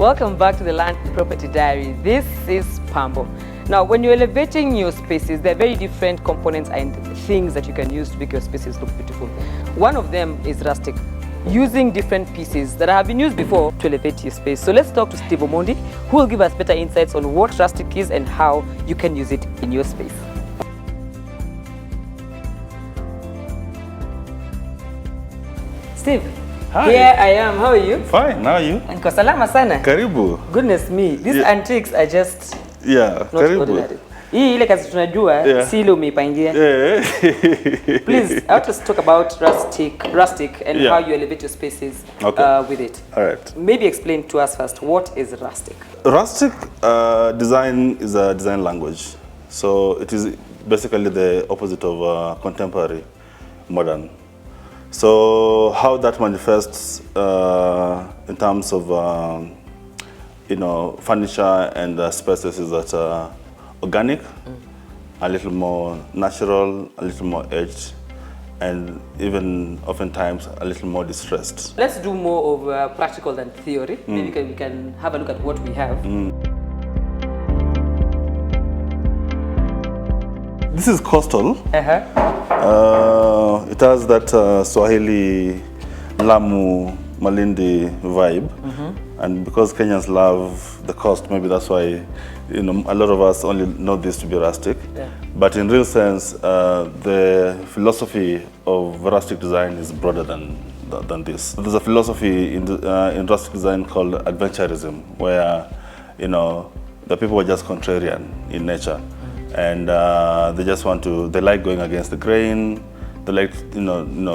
Welcome back to the Land Property Diary. This is Pambo. Now, when you're elevating your spaces, there are very different components and things that you can use to make your spaces look beautiful. One of them is Rustic, using different pieces that have been used before to elevate your space. So let's talk to Steve Omondi, who will give us better insights on what Rustic is and how you can use it in your space. Steve. Hi. Here I am. How are you? Fine. How are you? Niko salama sana. Karibu. Goodness me. These antiques are just not karibu. ordinary. Hii ile kazi tunajua si ile umeipangia. Please, I want to talk about Rustic and how you elevate your spaces with it. All right. Maybe explain to us first, what is Rustic? Rustic design is a design language. So it is basically the opposite of contemporary, modern. So how that manifests in terms of furniture and spaces is that organic, a little more natural, a little more edged, and even oftentimes a little more distressed. Let's do more of practical than theory. Maybe we can have a look at what we have. This is coastal. It has that Swahili, Lamu, Malindi vibe, and because Kenyans love the coast, maybe that's why a lot of us only know this to be rustic. But in real sense, the philosophy of rustic design is broader than this. There's a philosophy in rustic design called adventurism, where the people are just contrarian in nature. And they like going against the grain. They like,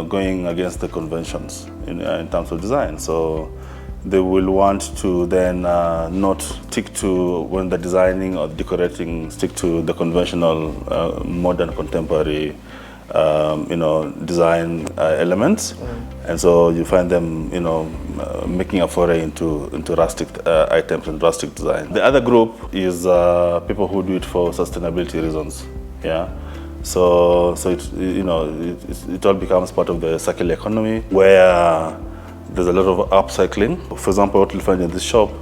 going against the conventions in terms of design. So they will want to then not stick to, when they're designing or decorating, stick to the conventional, modern, contemporary, design elements. And so you find them, making a foray into rustic items and rustic design. The other group is people who do it for sustainability reasons. Yeah. So it all becomes part of the circular economy, where there's a lot of upcycling. For example, what you'll find in this shop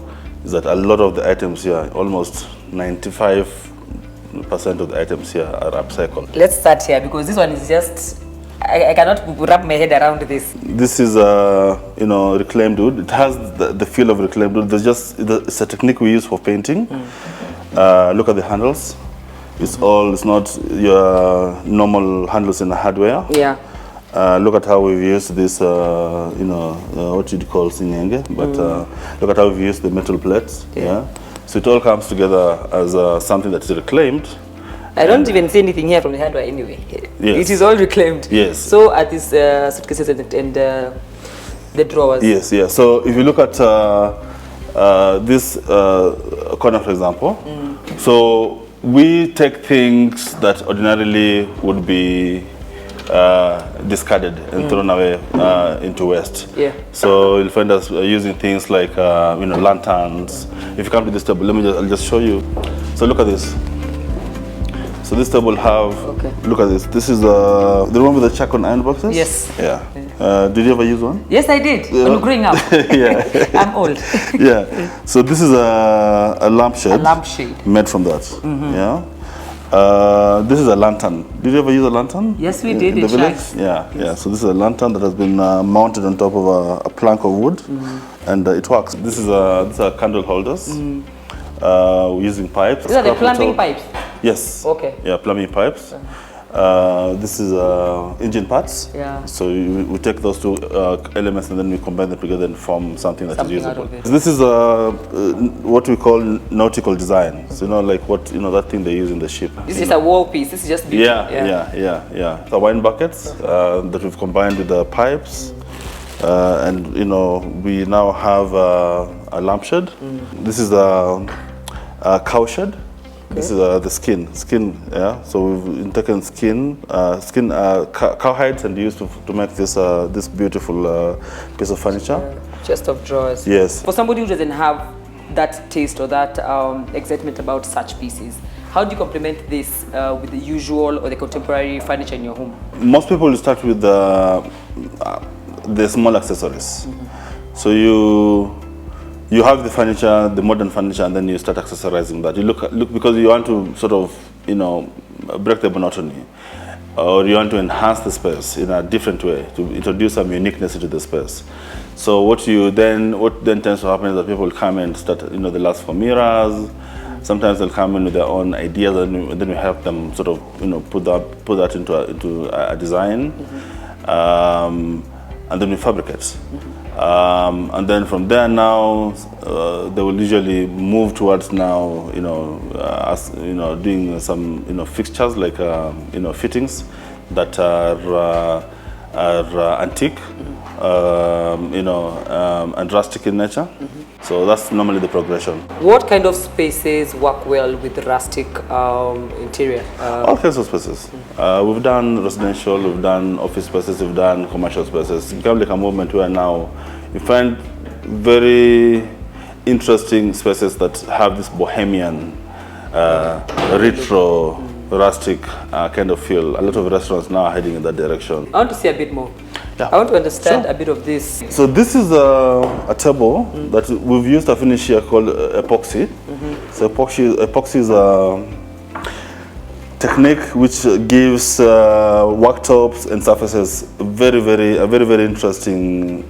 is that a lot of the items here, almost 95% of the items here are upcycled. Let's start here, because this one is just, I cannot wrap my head around this. This is reclaimed wood. It has the feel of reclaimed wood. It's a technique we use for painting. Look at the handles. It's not your normal handles in the hardware. Yeah. Look at how we've used this, what you'd call singenge, but look at how we've used the metal plates. Yeah. So it all comes together as something that is reclaimed. I don't even see anything here from the hardware anyway. Yes. It is all reclaimed. Yes. So at these suitcases and the drawers. Yes, yeah. So if you look at this corner, for example, so we take things that ordinarily would be discarded and thrown away into waste. Yeah. So you'll find us using things like lanterns. If you come to this table, I'll just show you. So look at this. So this table will have, look at this. This is the one with the charcoal iron boxes? Yes. Yeah. Did you ever use one? Yes, I did. When growing up. Yeah. I'm old. Yeah. So this is a lampshade. A lampshade. Made from that. Yeah. This is a lantern. Did you ever use a lantern? Yes, we did. In the village? Yeah. Yes. Yeah. So this is a lantern that has been mounted on top of a plank of wood, and it works. These are candle holders. Using pipes. These are the plumbing pipes? Yes. Okay. Yeah, plumbing pipes. This is engine parts. Yeah. So we take those two elements and then we combine them together and form something that is usable. This is what we call nautical design. So like that thing they use in the ship. This is a wall piece. This is just beauty. Yeah. The wine buckets that we've combined with the pipes. And we now have a lampshade. This is a cowshed. This is the skin. Yeah. So we've taken cow hides and used to make this beautiful piece of furniture. Chest of drawers. Yes. For somebody who doesn't have that taste or that excitement about such pieces, how do you complement this with the usual or the contemporary furniture in your home? Most people will start with the small accessories. So you have the furniture, the modern furniture, and then you start accessorizing that. You look because you want to sort of, break the monotony, or you want to enhance the space in a different way, to introduce some uniqueness into the space. So what then tends to happen is that people will come and start, they ask for mirrors. Sometimes they'll come in with their own ideas, and then we help them sort of, put that into a design, and then we fabricate. And then from there now, they will usually move towards now, doing some, fixtures like, fittings that are antique, and rustic in nature. So that's normally the progression. What kind of spaces work well with rustic interior? All kinds of spaces. We've done residential, we've done office spaces, we've done commercial spaces. It's become like a movement where now you find very interesting spaces that have this bohemian, retro, rustic kind of feel. A lot of restaurants now are heading in that direction. I want to see a bit more. Yeah. I want to understand a bit of this. So this is a table that we've used a finish here called epoxy. So epoxy is a technique which gives worktops and surfaces a very, very interesting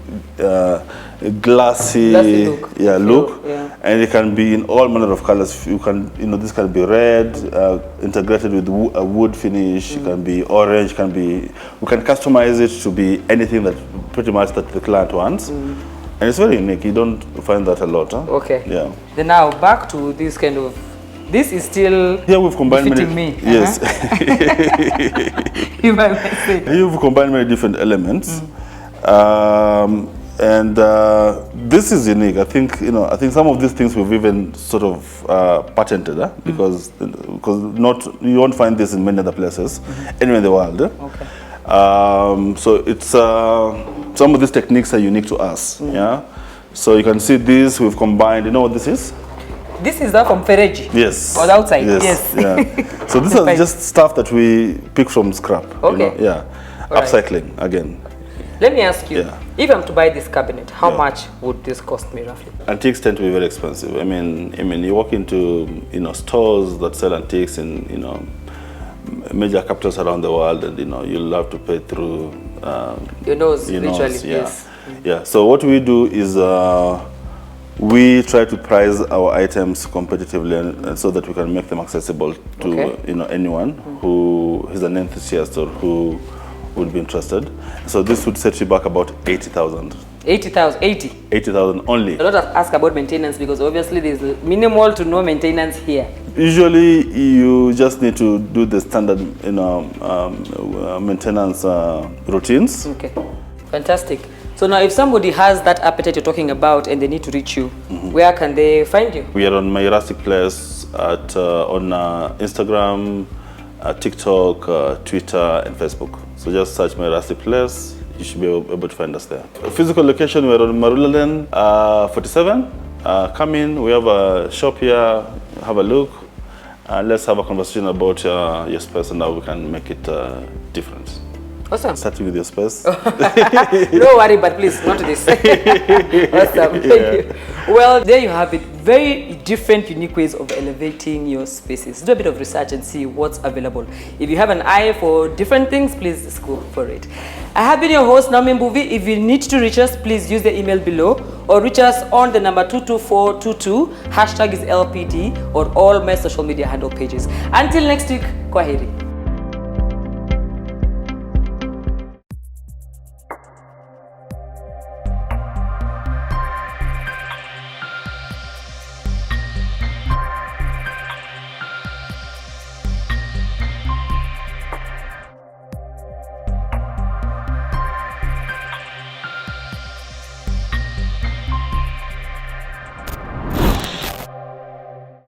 glassy look. Look. Yeah. And it can be in all manner of colors. You can, this can be red, integrated with a wood finish. It can be orange. We can customize it to be anything that pretty much that the client wants. And it's very unique. You don't find that a lot. Huh? Okay. Yeah. Then now back to this kind of. This is still we've combined fitting me. Yes. If I may say. Here we've combined many different elements. And this is unique. I think some of these things we've even sort of patented, because you won't find this in many other places anywhere in the world. Okay. So it's some of these techniques are unique to us. Yeah. So you can see this. We've combined. You know what this is? This is that from Fereji? Yes. Or the outside? Yes. Yeah. So these are just stuff that we pick from scrap. Okay. Yeah. All Upcycling again. Let me ask you, if I'm to buy this cabinet, how much would this cost me roughly? Antiques tend to be very expensive. I mean, you walk into stores that sell antiques in major capitals around the world, and you'll have to pay through your nose, literally. Yes. Yeah. So what we do is we try to price our items competitively, and so that we can make them accessible to anyone who is an enthusiast or who would be interested. So this would set you back about 80,000. 80,000, 80,000 only. A lot of ask about maintenance, because obviously there's minimal to no maintenance here. Usually you just need to do the standard maintenance routines. Okay, fantastic. So now if somebody has that appetite you're talking about and they need to reach you, where can they find you? We are on my Rustic Place on Instagram, TikTok, Twitter, and Facebook. So just search my Rustic Place. You should be able to find us there. Physical location, we're on Marula Lane 47. Come in, we have a shop here, have a look. Let's have a conversation about your space and how we can make it different. Awesome. Starting with your space. No worry, but please, not this. Awesome, thank you. Well, there you have it. Very different, unique ways of elevating your spaces. Do a bit of research and see what's available. If you have an eye for different things, please go for it. I have been your host, Naomi Mbuvi. If you need to reach us, please use the email below or reach us on the number 22422. Hashtag is LPD, or all my social media handle pages. Until next week, kwaheri.